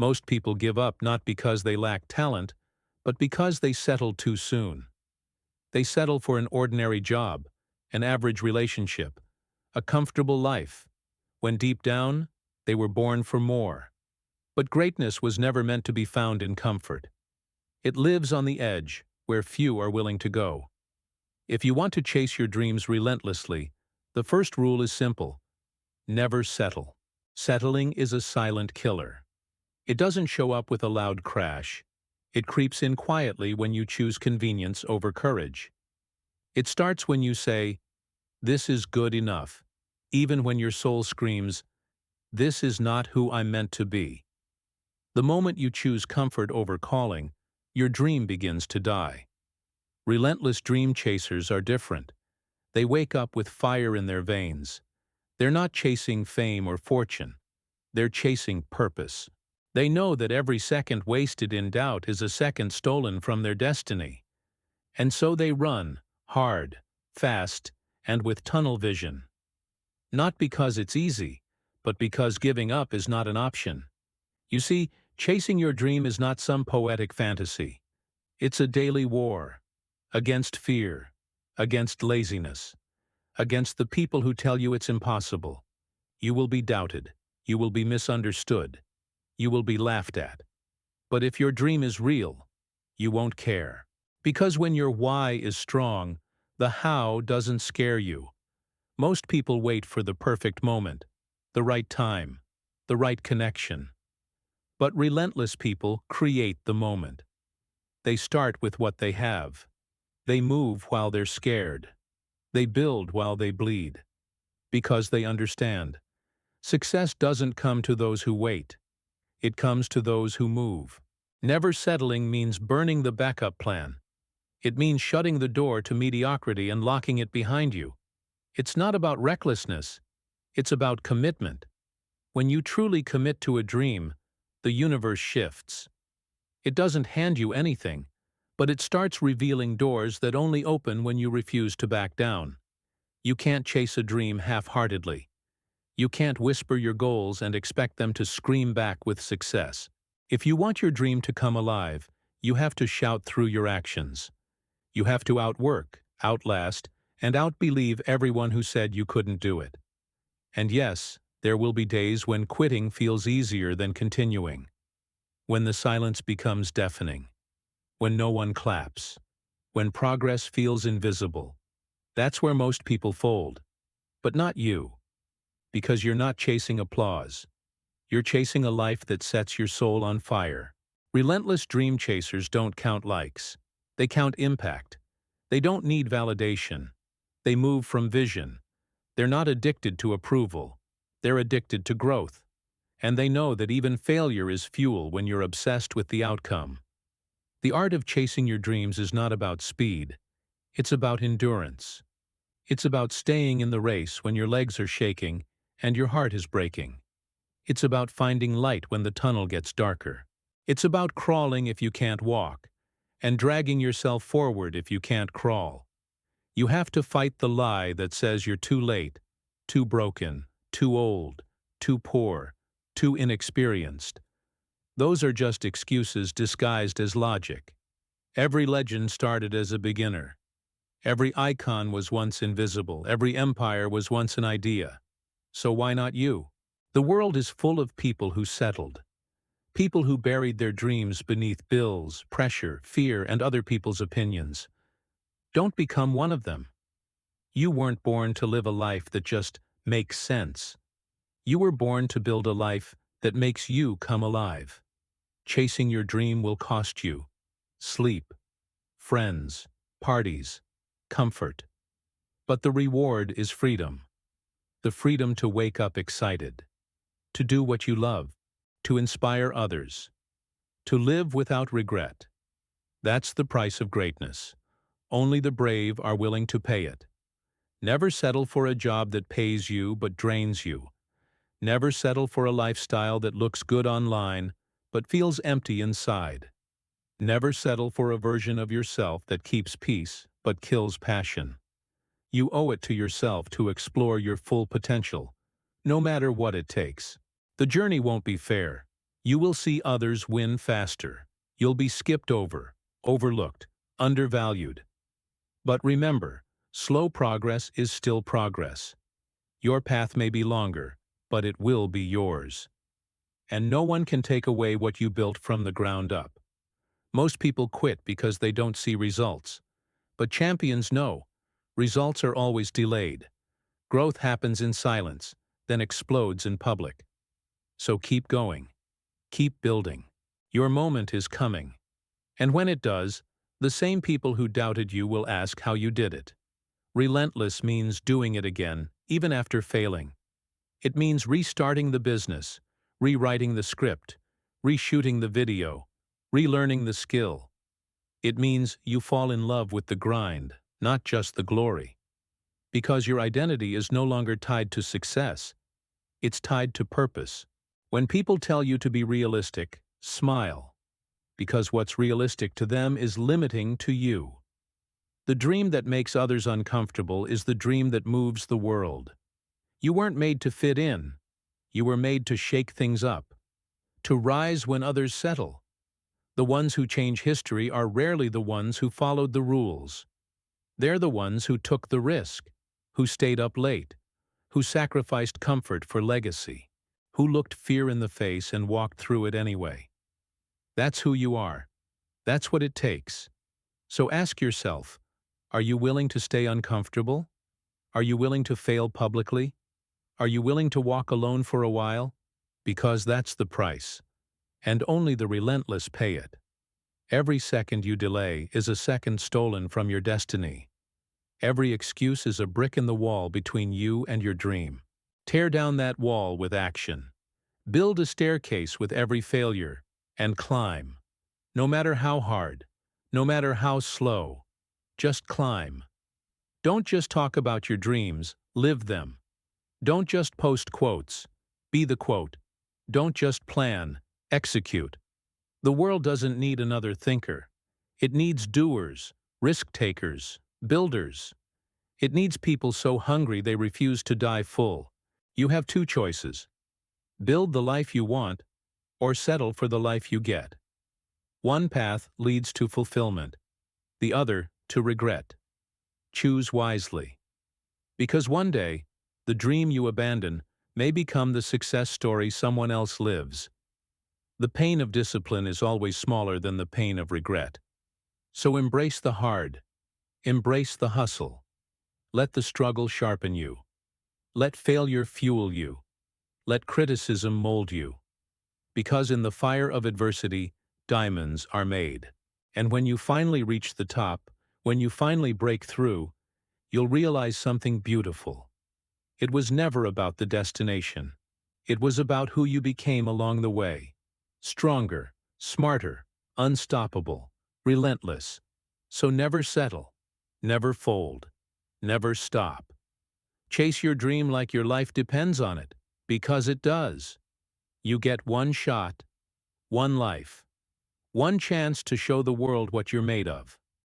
Most people give up not because they lack talent, but because they settle too soon. They settle for an ordinary job, an average relationship, a comfortable life, when deep down, they were born for more. But greatness was never meant to be found in comfort. It lives on the edge, where few are willing to go. If you want to chase your dreams relentlessly, the first rule is simple: never settle. Settling is a silent killer. It doesn't show up with a loud crash. It creeps in quietly when you choose convenience over courage. It starts when you say, "This is good enough," even when your soul screams, "This is not who I'm meant to be." The moment you choose comfort over calling, your dream begins to die. Relentless dream chasers are different. They wake up with fire in their veins. They're not chasing fame or fortune. They're chasing purpose. They know that every second wasted in doubt is a second stolen from their destiny. And so they run, hard, fast, and with tunnel vision. Not because it's easy, but because giving up is not an option. You see, chasing your dream is not some poetic fantasy. It's a daily war. Against fear, against laziness, against the people who tell you it's impossible. You will be doubted. You will be misunderstood. You will be laughed at. But if your dream is real, you won't care. Because when your why is strong, the how doesn't scare you. Most people wait for the perfect moment, the right time, the right connection. But relentless people create the moment. They start with what they have. They move while they're scared. They build while they bleed. Because they understand. Success doesn't come to those who wait. It comes to those who move. Never settling means burning the backup plan. It means shutting the door to mediocrity and locking it behind you. It's not about recklessness. It's about commitment. When you truly commit to a dream, the universe shifts. It doesn't hand you anything, but it starts revealing doors that only open when you refuse to back down. You can't chase a dream half-heartedly. You can't whisper your goals and expect them to scream back with success. If you want your dream to come alive, you have to shout through your actions. You have to outwork, outlast, and outbelieve everyone who said you couldn't do it. And yes, there will be days when quitting feels easier than continuing. When the silence becomes deafening. When no one claps. When progress feels invisible. That's where most people fold. But not you. Because you're not chasing applause. You're chasing a life that sets your soul on fire. Relentless dream chasers don't count likes. They count impact. They don't need validation. They move from vision. They're not addicted to approval. They're addicted to growth. And they know that even failure is fuel when you're obsessed with the outcome. The art of chasing your dreams is not about speed. It's about endurance. It's about staying in the race when your legs are shaking and your heart is breaking. It's about finding light when the tunnel gets darker. It's about crawling if you can't walk, and dragging yourself forward if you can't crawl. You have to fight the lie that says you're too late, too broken, too old, too poor, too inexperienced. Those are just excuses disguised as logic. Every legend started as a beginner. Every icon was once invisible. Every empire was once an idea. So why not you? The world is full of people who settled. People who buried their dreams beneath bills, pressure, fear, and other people's opinions. Don't become one of them. You weren't born to live a life that just makes sense. You were born to build a life that makes you come alive. Chasing your dream will cost you sleep, friends, parties, comfort. But the reward is freedom. The freedom to wake up excited, to do what you love, to inspire others, to live without regret. That's the price of greatness. Only the brave are willing to pay it. Never settle for a job that pays you but drains you. Never settle for a lifestyle that looks good online but feels empty inside. Never settle for a version of yourself that keeps peace but kills passion. You owe it to yourself to explore your full potential, no matter what it takes. The journey won't be fair. You will see others win faster. You'll be skipped over, overlooked, undervalued. But remember, slow progress is still progress. Your path may be longer, but it will be yours. And no one can take away what you built from the ground up. Most people quit because they don't see results. But champions know, results are always delayed. Growth happens in silence, then explodes in public. So keep going. Keep building. Your moment is coming. And when it does, the same people who doubted you will ask how you did it. Relentless means doing it again, even after failing. It means restarting the business, rewriting the script, reshooting the video, relearning the skill. It means you fall in love with the grind, not just the glory. Because your identity is no longer tied to success. It's tied to purpose. When people tell you to be realistic, smile. Because what's realistic to them is limiting to you. The dream that makes others uncomfortable is the dream that moves the world. You weren't made to fit in. You were made to shake things up. To rise when others settle. The ones who change history are rarely the ones who followed the rules. They're the ones who took the risk, who stayed up late, who sacrificed comfort for legacy, who looked fear in the face and walked through it anyway. That's who you are. That's what it takes. So ask yourself, are you willing to stay uncomfortable? Are you willing to fail publicly? Are you willing to walk alone for a while? Because that's the price. And only the relentless pay it. Every second you delay is a second stolen from your destiny. Every excuse is a brick in the wall between you and your dream. Tear down that wall with action. Build a staircase with every failure, and climb. No matter how hard, no matter how slow, just climb. Don't just talk about your dreams, live them. Don't just post quotes, be the quote. Don't just plan, execute. The world doesn't need another thinker. It needs doers, risk-takers, builders. It needs people so hungry they refuse to die full. You have two choices. Build the life you want, or settle for the life you get. One path leads to fulfillment, the other to regret. Choose wisely. Because one day, the dream you abandon may become the success story someone else lives. The pain of discipline is always smaller than the pain of regret. So embrace the hard. Embrace the hustle. Let the struggle sharpen you. Let failure fuel you. Let criticism mold you. Because in the fire of adversity, diamonds are made. And when you finally reach the top, when you finally break through, you'll realize something beautiful. It was never about the destination. It was about who you became along the way. Stronger, smarter, unstoppable, relentless. So never settle, never fold, never stop. Chase your dream like your life depends on it, because it does. You get one shot, one life, one chance to show the world what you're made of.